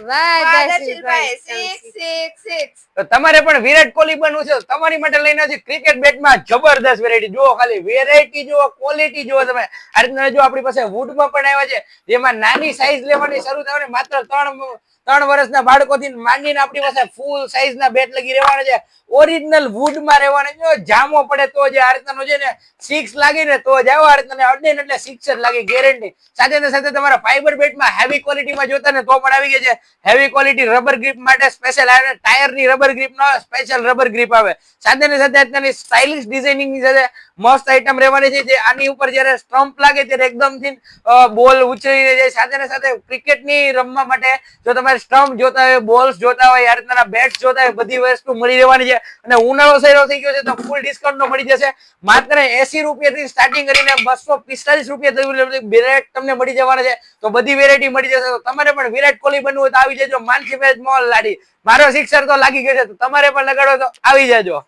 વાહ દર્શિલભાઈ 666 તો તમારે પણ વિરાટ કોહલી બનવું છે તમારી માટે લઈને છે ક્રિકેટ બેટમાં જબરદસ્ત વેરાયટી જુઓ ખાલી વેરાયટી જુઓ ક્વોલિટી જુઓ તમે આ રીતના જો આપણી પાસે વુડમાં પણ આવ્યા છે જેમાં નાની સાઈઝ લેવાની શરૂ થાય ને માત્ર 3 વર્ષના બાળકોથી માંડીને આપણી પાસે ફૂલ સાઈઝના બેટ લગી રહેવાના છે ઓરિજિનલ વુડમાં રહેવાના જો જામો પડે તો જે આ રીતનો છે ને 6 લાગે ને તો જ આવો આ રીતના અડે ને એટલે 6 જ લાગે ગેરંટી સાથે સાથે તમારા ફાઈબર બેટમાં હેવી ક્વોલિટીમાં જોતા ને તો પણ આવી ગઈ છે હેવી ક્વોલિટી રબર ગ્રીપ માટે સ્પેશિયલ આવે ટાયરની રબર ગ્રીપ નો સ્પેશિયલ રબર ગ્રીપ આવે સાથે અત્યારની સ્ટાઇલિશ ડિઝાઇનિંગ ની સાથે મસ્ત આઈટમ રહેવાની છે જે આની ઉપર જ્યારે સ્ટમ્પ લાગે ત્યારે એકદમ થી બોલ ઉછળીને જાય સાથે ક્રિકેટની રમવા માટે જો તમારે સ્ટમ્પ જોતા હોય બોલ્સ જોતા હોય આ રીતના બેટ્સ જોતા હોય બધી વસ્તુ મળી રહેવાની છે અને ઉનાળો શરૂ થઈ ગયો છે તો ફૂલ ડિસ્કાઉન્ટ નો મળી જશે માત્ર 80 રૂપિયાથી સ્ટાર્ટિંગ કરીને 245 રૂપિયા બેટ તમને મળી જવાના છે તો બધી વેરાયટી મળી જશે તો તમારે પણ વિરાટ કોહલી બનવું હોય તો આવી જજો માનસી મોહન લાડી મારો સિક્સર તો લાગી ગયો છે તો તમારે પણ લગાડો તો આવી જજો